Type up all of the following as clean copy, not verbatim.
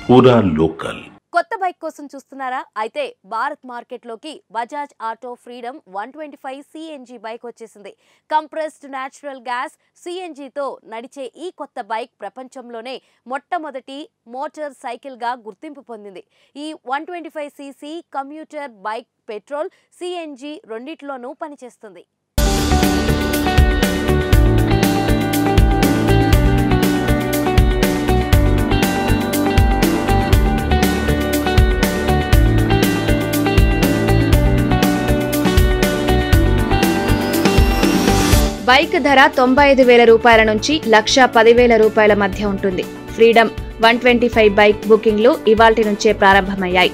పూరా లోకల్ కొత్త బైక్ కోసం చూస్తున్నారా? అయితే భారత్ మార్కెట్లోకి Bajaj auto freedom 125 CNG bike వచ్చేసింది. కంప్రెస్డ్ న్యాచురల్ గ్యాస్ సిఎన్జితో నడిచే ఈ కొత్త బైక్ ప్రపంచంలోనే మొట్టమొదటి మోటార్ సైకిల్గా గుర్తింపు పొందింది. ఈ 125 CC commuter bike petrol, CNG రెండిట్లోనూ పనిచేస్తుంది. బైక్ ధర 95,000 రూపాయల నుంచి 1,10,000 రూపాయల మధ్య ఉంటుంది. ఫ్రీడమ్ 125 బైక్ బుకింగ్లు ఇవాల్టి నుంచే ప్రారంభమయ్యాయి.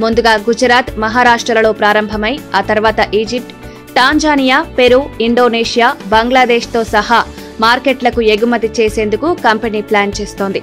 ముందుగా గుజరాత్, మహారాష్ట్రలలో ప్రారంభమై ఆ తర్వాత ఈజిప్ట్, టాంజానియా, పెరు, ఇండోనేషియా, బంగ్లాదేశ్తో సహా మార్కెట్లకు ఎగుమతి చేసేందుకు కంపెనీ ప్లాన్ చేస్తోంది.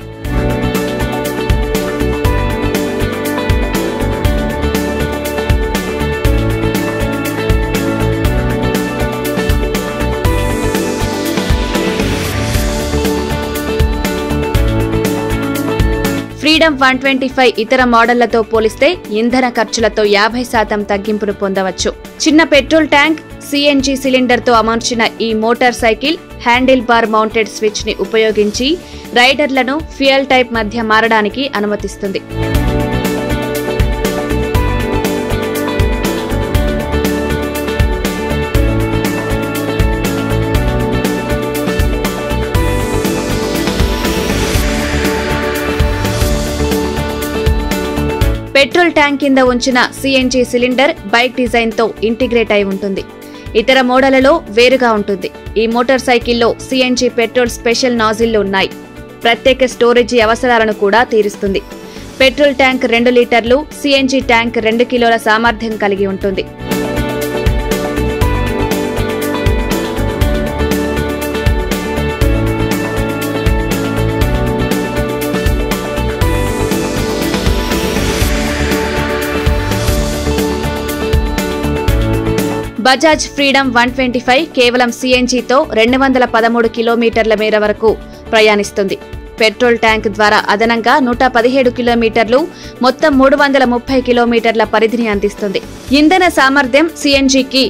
ఫ్రీడమ్ 125 ఇతర మోడళ్లతో పోలిస్తే ఇంధన ఖర్చులతో 50% తగ్గింపును పొందవచ్చు. చిన్న పెట్రోల్ ట్యాంక్, సిఎన్జి సిలిండర్తో అమర్చిన ఈ motor cycle handle bar mounted switch ని ఉపయోగించి రైడర్లను ఫ్యూయల్ టైప్ మధ్య మారడానికి అనుమతిస్తుంది. పెట్రోల్ ట్యాంక్ కింద ఉంచిన సిఎన్జి సిలిండర్ బైక్ డిజైన్ తో ఇంటిగ్రేట్ అయి ఉంటుంది. ఇతర మోడళ్లలో వేరుగా ఉంటుంది. ఈ మోటార్ సైకిల్లో సిఎన్జి పెట్రోల్ స్పెషల్ నాజిల్లు ఉన్నాయి. ప్రత్యేక స్టోరేజీ అవసరాలను కూడా తీరుస్తుంది. పెట్రోల్ ట్యాంక్ 2 లీటర్లు, సిఎన్జి ట్యాంక్ 2 కిలోల సామర్థ్యం కలిగి ఉంటుంది. బజాజ్ ఫ్రీడమ్ 125 కేవలం సిఎన్జితో 213 కిలోమీటర్ల మేర వరకు ప్రయాణిస్తుంది. పెట్రోల్ ట్యాంక్ ద్వారా అదనంగా 117 కిలోమీటర్లు, మొత్తం 330 కిలోమీటర్ల పరిధిని అందిస్తుంది. ఇంధన సామర్థ్యం సిఎన్జికి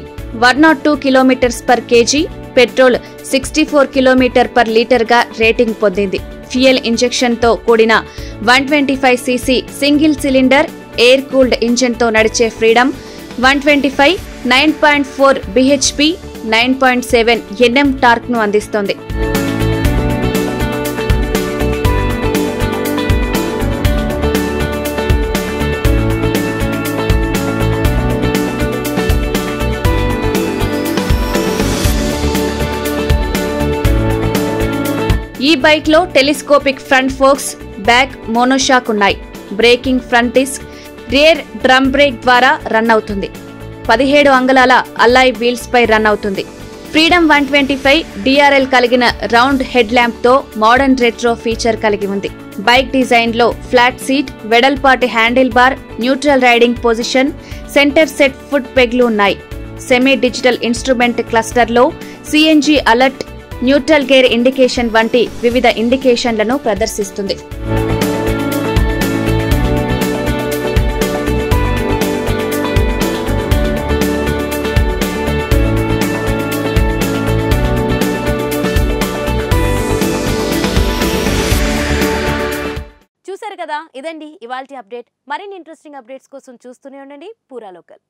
102 kilometres per KG, petrol 64 kilometre per litre గా రేటింగ్ పొందింది. ఫ్యూయల్ ఇంజెక్షన్ తో కూడిన 125 CC single cylinder air cooled engine తో నడిచే ఫ్రీడమ్ 125 9.4 bhp 9.7 Nm టార్క్ ను అందిస్తోంది. ఈ బైక్ లో telescopic front forks, back monoshock ఉన్నాయి. Braking front disc, rear drum brake ద్వారా రన్ అవుతుంది. 17 అంగుళాల అల్లాయ్ వీల్స్ పై రన్ అవుతుంది. ఫ్రీడమ్ 125 డిఆర్ఎల్ కలిగిన రౌండ్ హెడ్ ల్యాంప్ తో మోడర్న్ రెట్రో ఫీచర్ కలిగి ఉంది. బైక్ డిజైన్ లో ఫ్లాట్ సీట్, వెడల్పాటి handle bar, neutral riding position, center set foot పెగ్లు ఉన్నాయి. సెమీ డిజిటల్ ఇన్స్ట్రుమెంట్ క్లస్టర్ లో CNG alert, neutral gear indication వంటి వివిధ ఇండికేషన్లను ప్రదర్శిస్తుంది. చూశారు కదా, ఇదండి ఇవాల్టి అప్డేట్. మరిన్ని ఇంట్రెస్టింగ్ అప్డేట్స్ కోసం చూస్తూనే ఉండండి పూరా లోకల్.